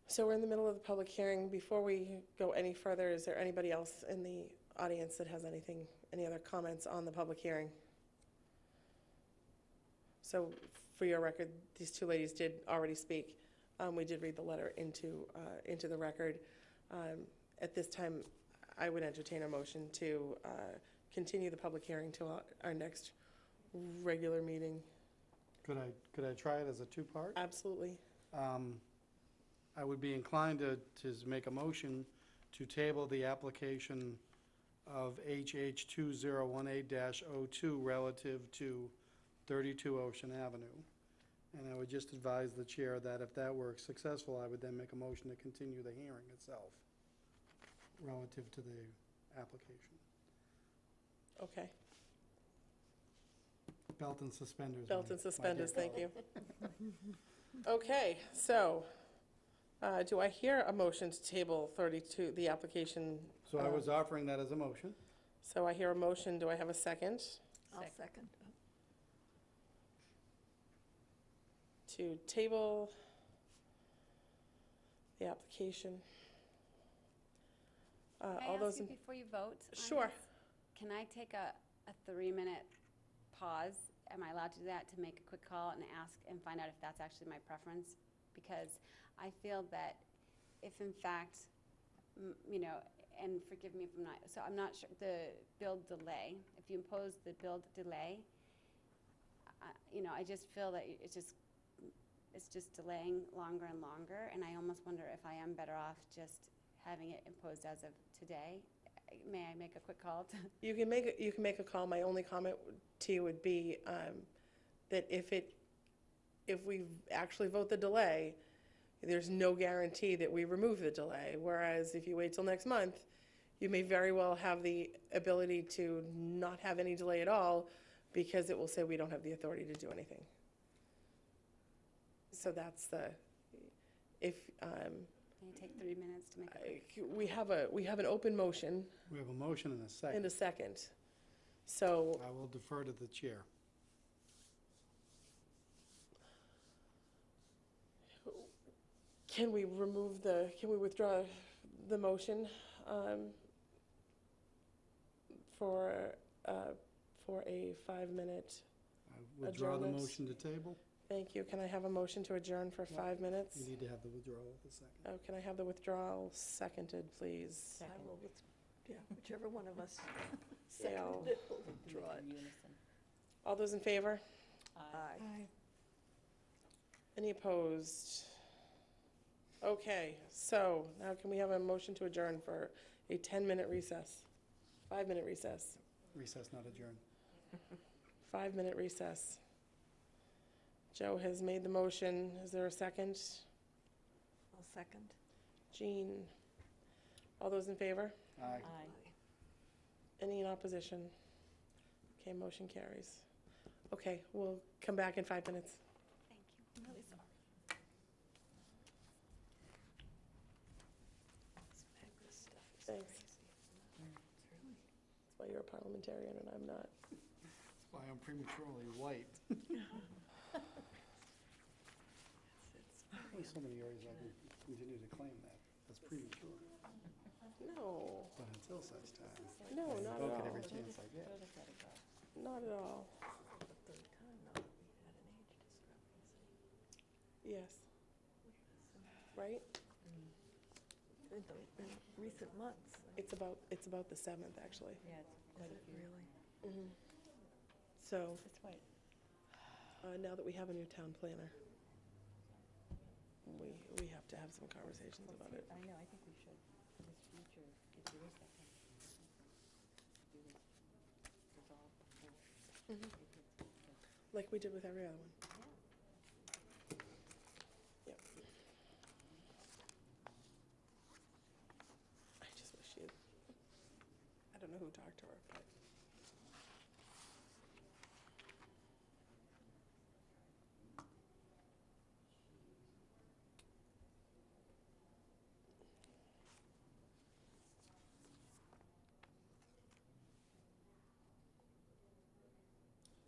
So we're in the middle of the public hearing. Before we go any further, is there anybody else in the audience that has any other comments on the public hearing? So for your record, these two ladies did already speak. We did read the letter into the record. At this time, I would entertain a motion to continue the public hearing till our next regular meeting. Could I try it as a two-part? Absolutely. I would be inclined to make a motion to table the application of HH 2018-02 relative to 32 Ocean Avenue. And I would just advise the chair that if that were successful, I would then make a motion to continue the hearing itself relative to the application. Okay. Belt and suspenders. Belt and suspenders, thank you. you. Okay, so do I hear a motion to table 32, the application? So I was offering that as a motion. So I hear a motion. Do I have a second? I'll second. To table the application. Can I All ask those you in, before you vote? on Sure. this? Can I take a 3-minute pause? Am I allowed to do that, to make a quick call and ask and find out if that's actually my preference? Because I feel that if in fact, you know, and forgive me if I'm not, so I'm not sure, the build delay, if you impose the build delay, you know, I just feel that it's just delaying longer and longer, and I almost wonder if I am better off just having it imposed as of today. May I make a quick call to? you can make a call. My only comment to you would be that if we actually vote the delay, there's no guarantee that we remove the delay. Whereas if you wait till next month, you may very well have the ability to not have any delay at all, because it will say we don't have the authority to do anything. So that's the, if, Can you take 3 minutes to make a quick? we have an open motion We have a motion and a second. and a second. So I will defer to the chair. can we withdraw the motion for a 5-minute? I withdraw the Adjournment. motion to table. Thank you. Can I have a motion to adjourn for 5 minutes? You need to have the withdrawal at the second. Oh, can I have the withdrawal seconded, please? I will, yeah, whichever one of us Yeah, I'll- seconded it will withdraw it. In unison. All those in favor? Aye. Any opposed? Okay, so now can we have a motion to adjourn for a 10-minute recess? 5-minute recess. Recess, not adjourn. 5-minute recess. Joe has made the motion. Is there a second? I'll second. Jean? All those in favor? Aye. Aye. Any in opposition? Okay, motion carries. Okay, we'll come back in 5 minutes. Thank you. I'm really sorry. This stuff is Thanks. crazy. That's why you're a parliamentarian and I'm not. That's why I'm prematurely white. It's There's so many areas I can continue to claim that. That's premature. No, But until such time, no, I not at invoke it all. every chance I get. Not at all. The third time, though, we had an age discrepancy. Yes. Right? In recent months. It's about the 7th, actually. Yeah, it's quite a few. Really? So, That's right. now that we have a new town planner, we have to have some conversations about it. I know, I think we should, in this future, if there is that kind of thing, do it resolve before. Mhm. If it's- Like we did with every other one. Yep. I just wish she had, I don't know who talked to her, but.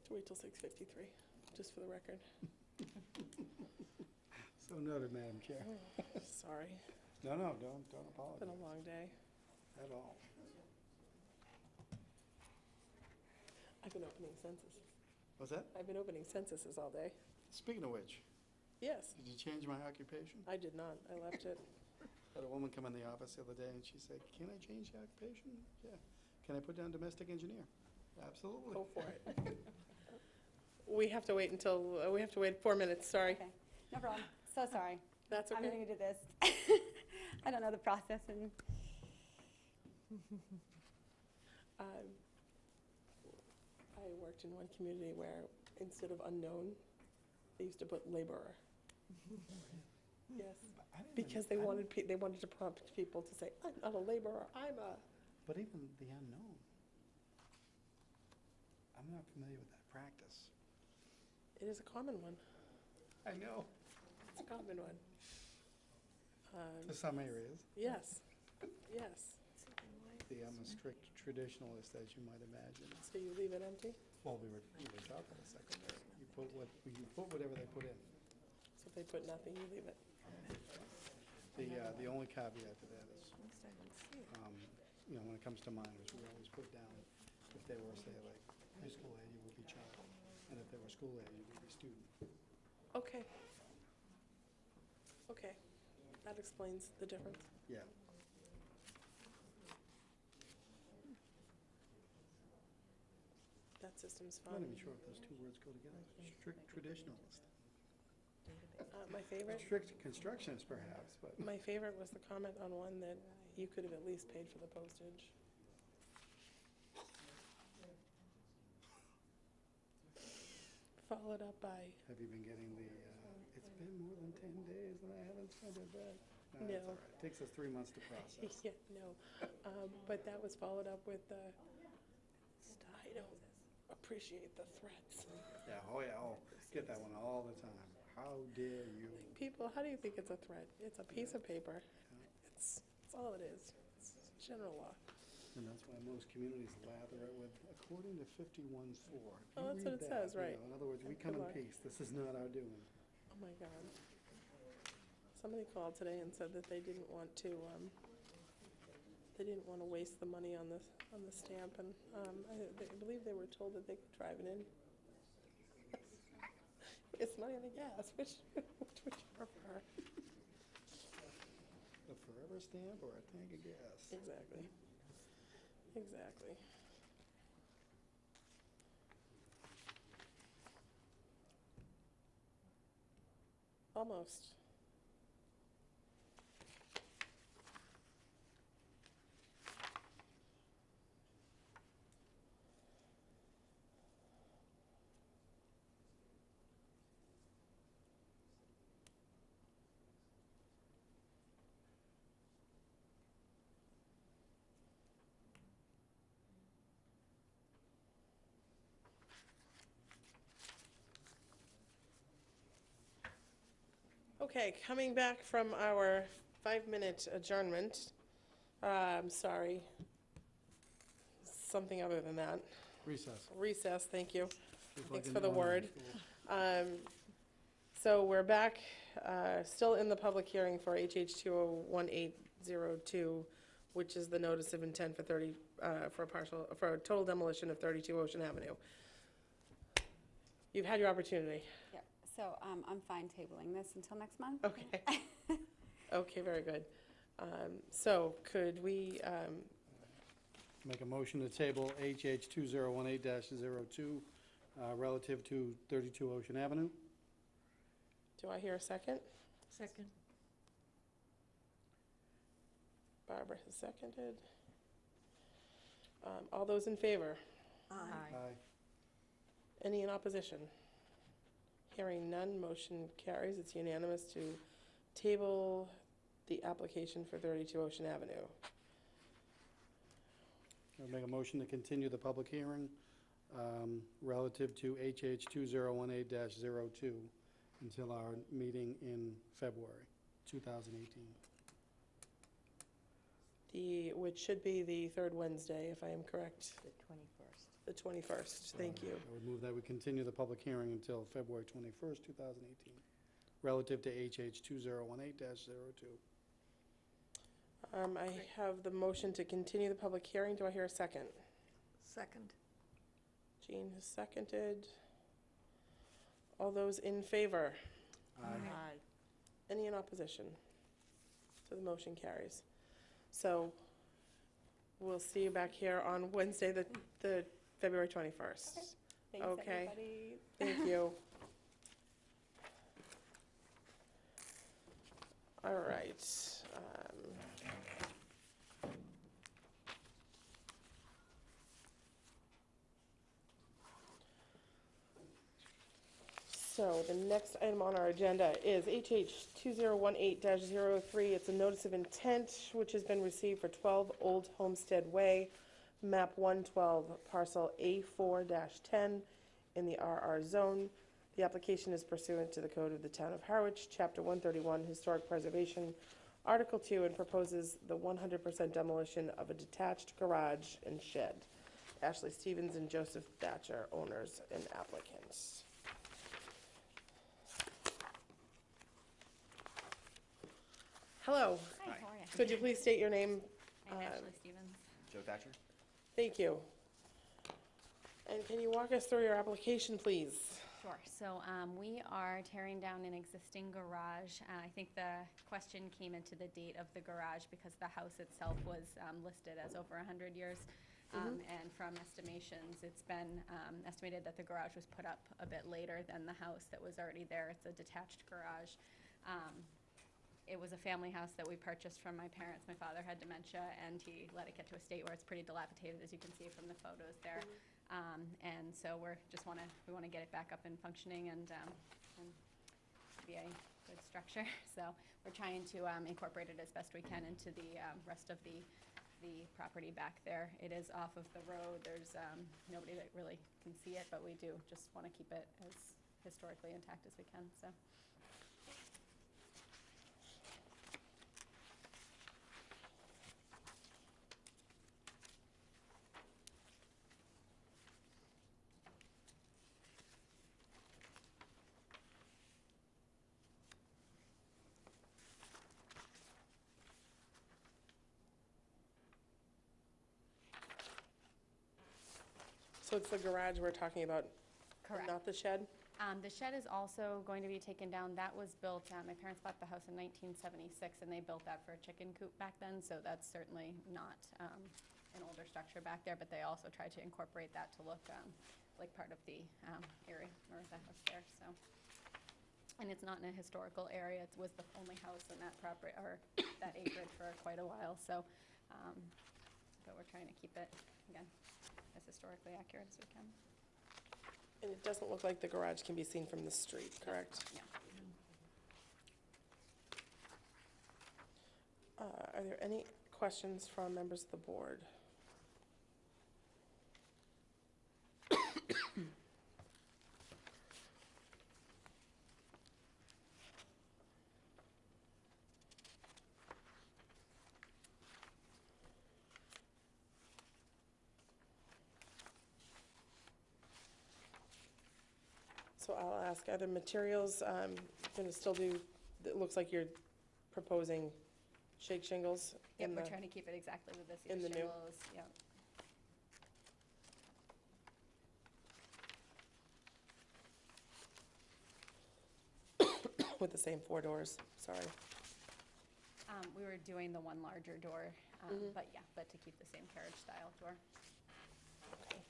To wait till 6:53, just for the record. So noted, Madam Chair. Sorry, No, don't it's been apologize a long day. at all. I've been opening censuses. What's that? I've been opening censuses all day. Speaking of which, Yes, did you change my occupation? I did not. I left it. Had a woman come in the office the other day and she said, "Can I change the occupation?" Yeah. "Can I put down domestic engineer?" Absolutely. Go for it. We have to wait until, we have to wait 4 minutes, sorry. Okay, no problem. So sorry. That's I'm okay. new to this. I don't know the process and I worked in one community where instead of unknown, they used to put laborer. Yes, I didn't because they wanted, they wanted to prompt people to say, I'm not a laborer, I'm a, But even the unknown, I'm not familiar with that practice. it is a common one. I know. It's a common one. For some areas. Yes, yes. I'm a strict traditionalist, as you might imagine. So you leave it empty? Well, we were talking a second ago. You put whatever they put in. So if they put nothing, you leave it. The only caveat to that is, At least I didn't see it. when it comes to minors, we always put down, if they were, say, like, preschool age, it would be child. And if they were school age, it would be student. Okay. Okay, that explains the difference. Yeah. That system's I'm not fine. even sure if those two words go together. Strict traditionalist. My favorite, Strict constructionist, perhaps, but. my favorite was the comment on one that you could have at least paid for the postage. Followed up by, Have you been getting it's been more than 10 days and I haven't sent it back? No, No. that's all right. It takes us 3 months to process. yeah, no, but that was followed up with I don't appreciate the threats. Yeah, get that one all the time. How dare you? People, how do you think it's a threat? It's a piece of paper. It's all it is. It's general law. And that's why most communities lather it with, according to 51-4. If Oh, you that's what read it says, that, right. In other words, we Good come in luck. peace. This is not our doing. Oh my God. Somebody called today and said that they didn't want to waste the money on the stamp, and I believe they were told that they could drive it in. It's money on the gas, which would you prefer? A forever stamp or a tank of gas? Exactly. Exactly. Almost. Okay, coming back from our 5-minute adjournment, sorry, something other than that. Recess. Thank you. Just Thanks like for in the word. elementary school. So we're back still in the public hearing for HH 201802, which is the notice of intent for for a total demolition of 32 Ocean Avenue. You've had your opportunity. Yep, so I'm fine tabling this until next month. Okay. Okay, very good. So could we, Make a motion to table HH 2018-02 relative to 32 Ocean Avenue. do I hear a second? Second. Barbara has seconded. All those in favor? Aye. Aye. Any in opposition? Hearing none, motion carries. It's unanimous to table the application for 32 Ocean Avenue. I'll make a motion to continue the public hearing relative to HH 2018-02 until our meeting in February 2018. Which should be the third Wednesday, if I am correct. The 21st. The 21st, thank you. I would move that we continue the public hearing until February 21st, 2018, relative to HH 2018-02. I have the motion to continue the public hearing. Do I hear a second? Second. Jean has seconded. All those in favor? Aye. Any in opposition? So the motion carries. So we'll see you back here on Wednesday, the February 21st. Thanks, Okay. everybody. Thank you. All right. So the next item on our agenda is HH 2018-03. It's a notice of intent which has been received for 12 Old Homestead Way, map 112, parcel A4-10 in the RR zone. The application is pursuant to the code of the town of Harwich, chapter 131, historic preservation, article 2, and proposes the 100% demolition of a detached garage and shed. Ashley Stevens and Joseph Thatcher, owners and applicants. Hello. Hi. How are you? Could you please state your name? I'm Ashley Stevens. Joe Thatcher? Thank you. And can you walk us through your application, please? Sure. So we are tearing down an existing garage. I think the question came into the date of the garage because the house itself was listed as over 100 years. And from estimations, it's been estimated that the garage was put up a bit later than the house that was already there. It's a detached garage. It was a family house that we purchased from my parents. My father had dementia, and he let it get to a state where it's pretty dilapidated, as you can see from the photos there. And so we want to get it back up and functioning and be a good structure. So we're trying to incorporate it as best we can into the rest of the property back there. It is off of the road. There's nobody that really can see it, but we do just want to keep it as historically intact as we can. So. So it's the garage we're talking about, Correct. not the shed? The shed is also going to be taken down. That was built, my parents bought the house in 1976, and they built that for a chicken coop back then, so that's certainly not an older structure back there, but they also tried to incorporate that to look like part of the area or the house there, so. And it's not in a historical area. It was the only house in that property, or that acreage for quite a while, so, but we're trying to keep it, again, as historically accurate as we can. And it doesn't look like the garage can be seen from the street, correct? Yeah. Are there any questions from members of the board? So I'll ask, are the materials going to still do it looks like you're proposing shake shingles Yep, in we're the, trying to keep it exactly with this, in the new- shingles, yep. with the same 4 doors, sorry. We were doing the one larger door, Mhm. but to keep the same carriage style door. Okay.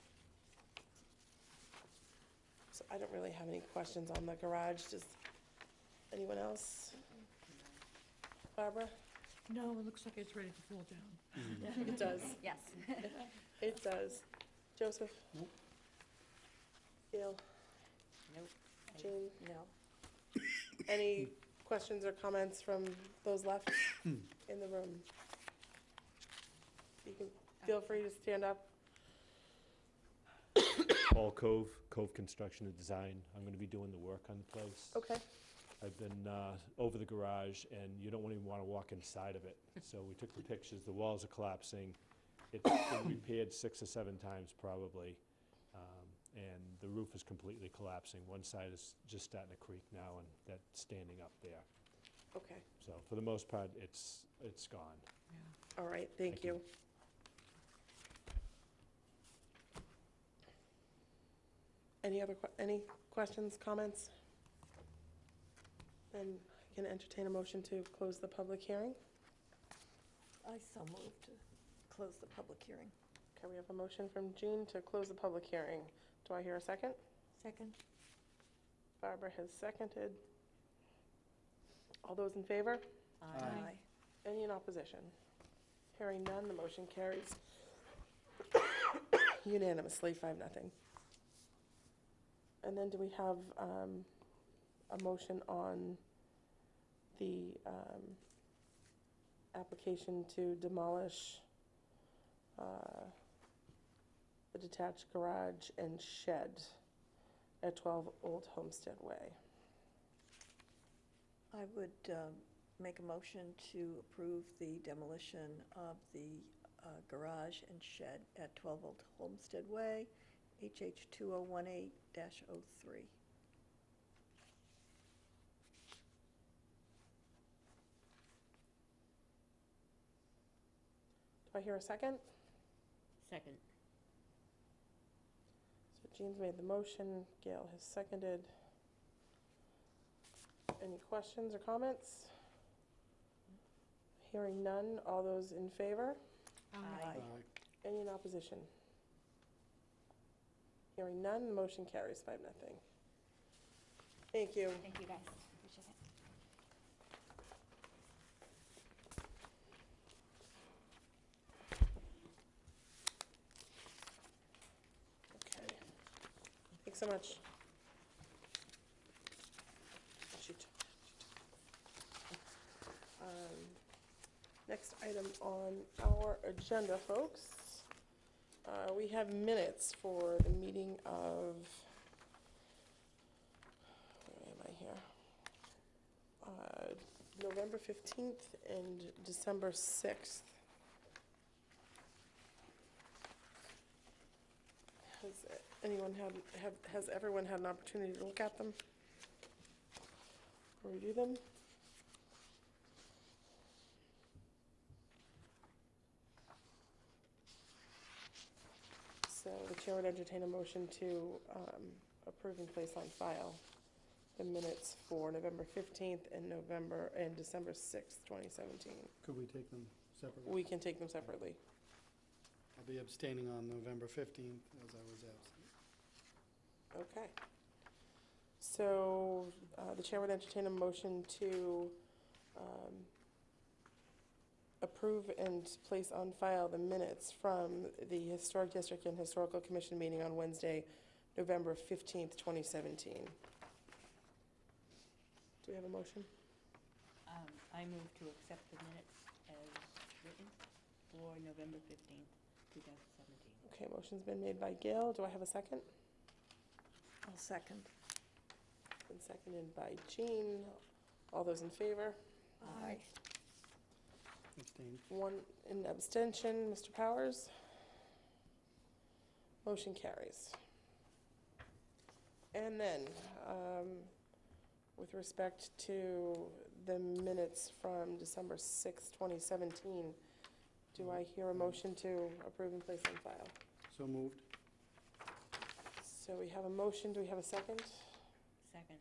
So I don't really have any questions on the garage. Does anyone else? Barbara? No, it looks like it's ready to fall down. It does. Yes. It does. Joseph? Nope. Gail? Nope. Jean? No. Any questions or comments from those left in the room? You can, feel free to stand up. Paul Cove, Cove Construction and Design. I'm gonna be doing the work on the place. Okay. I've been over the garage, and you don't even wanna walk inside of it. So we took the pictures, the walls are collapsing. It's been repaired 6 or 7 times probably, and the roof is completely collapsing. One side is just starting to creak now, and that's standing up there. Okay. So for the most part, it's gone. All right, thank Thank you. you. Any questions, comments? Then I can entertain a motion to close the public hearing. I so move to close the public hearing. Okay, we have a motion from Jean to close the public hearing. Do I hear a second? Second? Barbara has seconded. All those in favor? Aye. Any in opposition? Hearing none, the motion carries unanimously, 5-0. And then do we have a motion on the application to demolish the detached garage and shed at 12 Old Homestead Way? I would make a motion to approve the demolition of the garage and shed at 12 Old Homestead Way, HH 2018-03. Do I hear a second? Second. So Jean's made the motion, Gail has seconded. Any questions or comments? Hearing none, all those in favor? Aye. Any in opposition? Hearing none, the motion carries 5-0. Thank you. Thank you, guys. Appreciate it. Okay. Thanks so much. Shoot. Next item on our agenda, folks. We have minutes for the meeting of, where am I here? November 15th and December 6th. Has anyone has everyone had an opportunity to look at them? Or review them? So the chair would entertain a motion to approve and place on file the minutes for November 15th and December 6th, 2017. Could we take them separately? We can take them separately. I'll be abstaining on November 15th, as I was absent. Okay. So the chair would entertain a motion to approve and place on file the minutes from the Historic District and Historical Commission meeting on Wednesday, November 15th, 2017. Do we have a motion? I move to accept the minutes as written for November 15th, 2017. Okay, motion's been made by Gail. Do I have a second? I'll second. Been seconded by Jean. All those in favor? Aye. Abstained. One in abstention. Mr. Powers? Motion carries. And then, with respect to the minutes from December 6, 2017. Do I hear a motion to approve and place on file? So moved. So we have a motion, do we have a second? Second.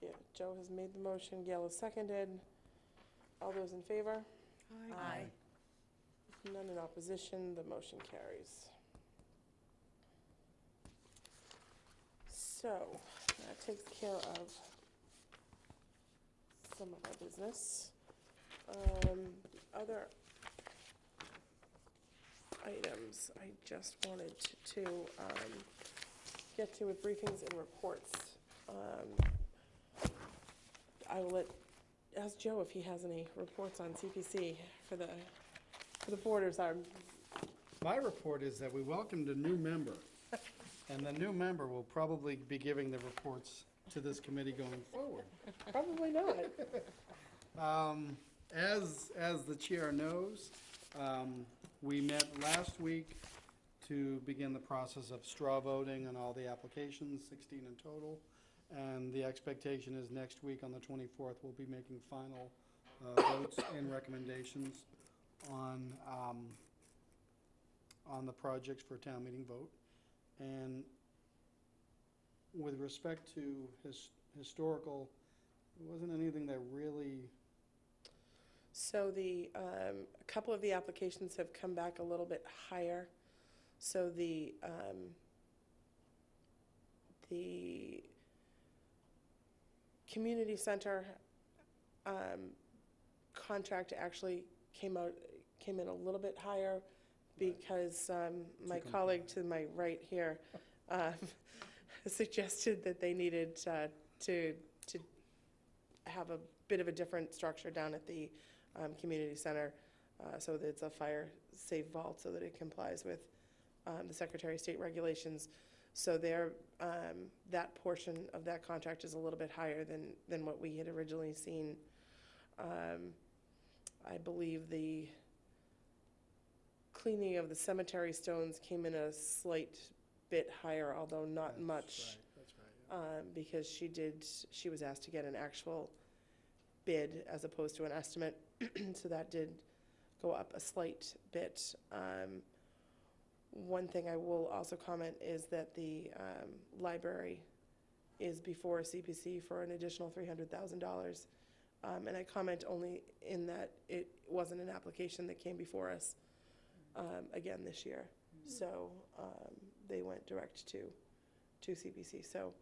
Yeah, Joe has made the motion, Gail has seconded. All those in favor? Aye. None in opposition, the motion carries. So, that takes care of some of our business. Other items I just wanted to get to with briefings and reports. I will ask Joe if he has any reports on CPC for the borders. My report is that we welcomed a new member, and the new member will probably be giving the reports to this committee going forward. Probably not. As the chair knows, we met last week to begin the process of straw voting on all the applications, 16 in total. And the expectation is next week on the 24th, we'll be making final votes and recommendations on the projects for town meeting vote. And with respect to historical, there wasn't anything that really. So a couple of the applications have come back a little bit higher. So the community center contract actually came in a little bit higher because my colleague to my right here suggested that they needed to have a bit of a different structure down at the community center, so that it's a fire-safe vault, so that it complies with the Secretary of State regulations. So that portion of that contract is a little bit higher than what we had originally seen. I believe the cleaning of the cemetery stones came in a slight bit higher, although not much. That's right. Because she was asked to get an actual bid as opposed to an estimate, so that did go up a slight bit. One thing I will also comment is that the library is before CPC for an additional $300,000. And I comment only in that it wasn't an application that came before us again this year. So they went direct to CPC. So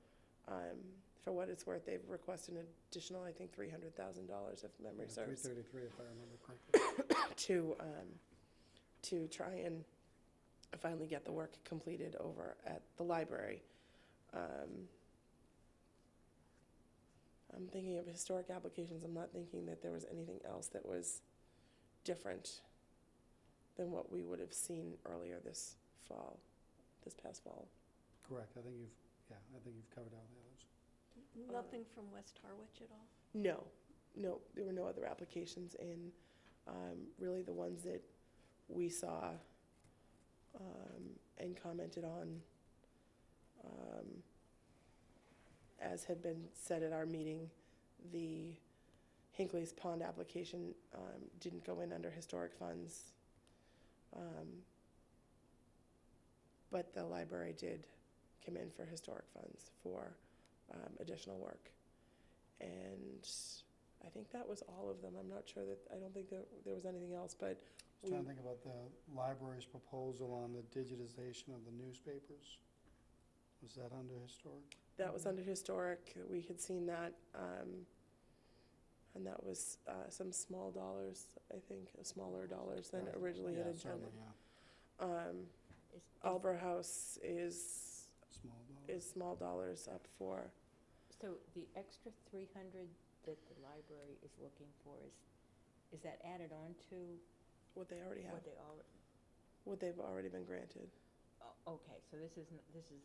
for what it's worth, they've requested an additional, I think, $300,000 if memory serves. 333, if I remember correctly. To try and finally get the work completed over at the library. I'm thinking of historic applications. I'm not thinking that there was anything else that was different than what we would have seen earlier this past fall. Correct. I think you've covered all the others. Nothing from West Harwich at all? No, there were no other applications, and really the ones that we saw and commented on, as had been said at our meeting, the Hinckley's Pond application didn't go in under historic funds, but the library did come in for historic funds for additional work. And I think that was all of them. I'm not sure that, I don't think that there was anything else, but I was trying to think about the library's proposal on the digitization of the newspapers. Was that under historic? that was under historic. We had seen that, and that was some small dollars, I think, smaller dollars than originally had intended. Albro House is small dollars up for. So the extra 300 that the library is looking for, is that added on to What they already have, what they already? what they've already been granted. Oh, okay, so this is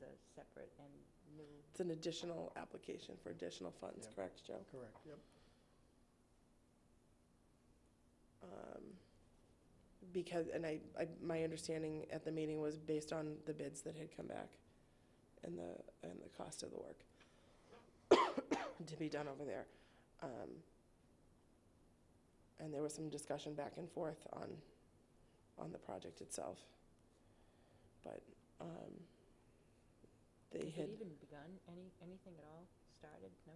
a separate and new. It's an additional application for additional funds, Yep. correct, Joe? Correct, yep. Because, and my understanding at the meeting was based on the bids that had come back and the cost of the work to be done over there. and there was some discussion back and forth on the project itself. But they Has had, it even begun? Anything at all started? No?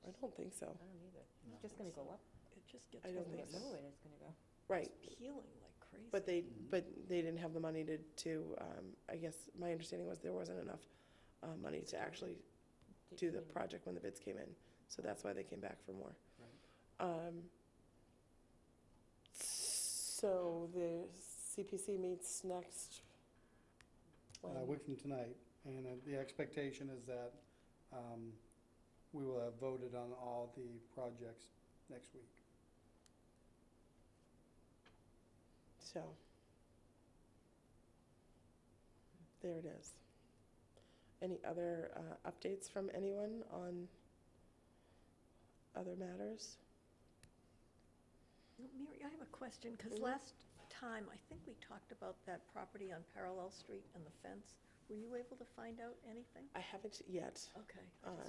I don't think so. I don't either. It's just gonna go up. It just gets I don't It's think gonna so. go, and it's gonna go. Right, peeling like crazy. but they didn't have the money to, I guess, my understanding was there wasn't enough money to actually do the project when the bids came in, so that's why they came back for more. So the CPC meets next, A week from tonight, and the expectation is that we will have voted on all the projects next week. so, there it is. Any other updates from anyone on other matters? Mary, I have a question, because Mhm. last time, I think we talked about that property on Parallel Street and the fence. Were you able to find out anything? I haven't yet. Okay, I just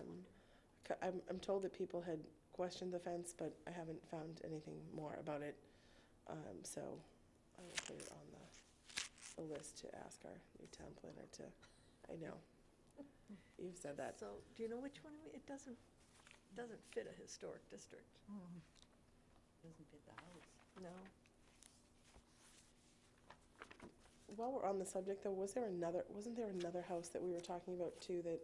wondered. I'm told that people had questioned the fence, but I haven't found anything more about it. So I will put it on the list to ask our new town planner to, I know. You've said that. So, do you know which one? It doesn't fit a historic district. Doesn't fit the house. No. While we're on the subject though, wasn't there another house that we were talking about too that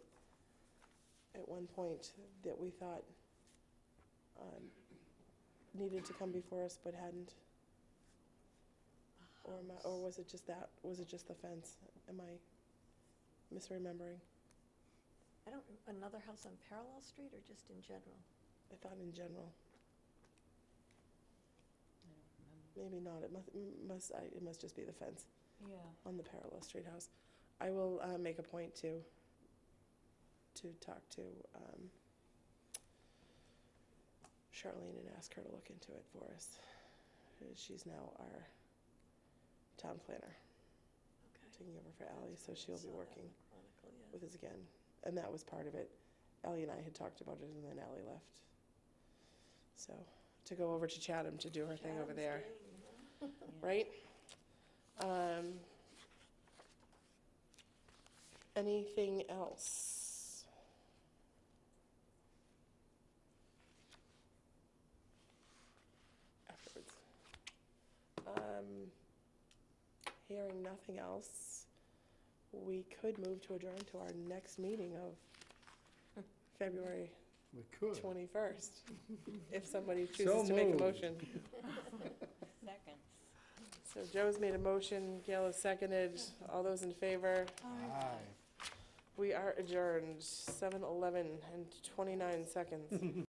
at one point that we thought needed to come before us but hadn't? Or was it just that? Was it just the fence? Am I misremembering? Another house on Parallel Street or just in general? I thought in general. I don't remember. Maybe not. It must just be the fence Yeah. on the Parallel Street house. I will make a point to talk to Charlene and ask her to look into it for us. She's now our town planner, Okay. taking over for Ally, so she'll be Saw that in working the Chronicle, yeah. with us again. And that was part of it. Ally and I had talked about it, and then Ally left. So, to go over to Chatham to do her thing over Chatham's there, game, huh? right? Anything else? Afterwards. Hearing nothing else, we could move to adjourn to our next meeting of February We could. 21st, if somebody So chooses to make a moved. motion. Second. So Joe's made a motion, Gail has seconded. All those in favor? Aye. We are adjourned, 7:11 and 29 seconds.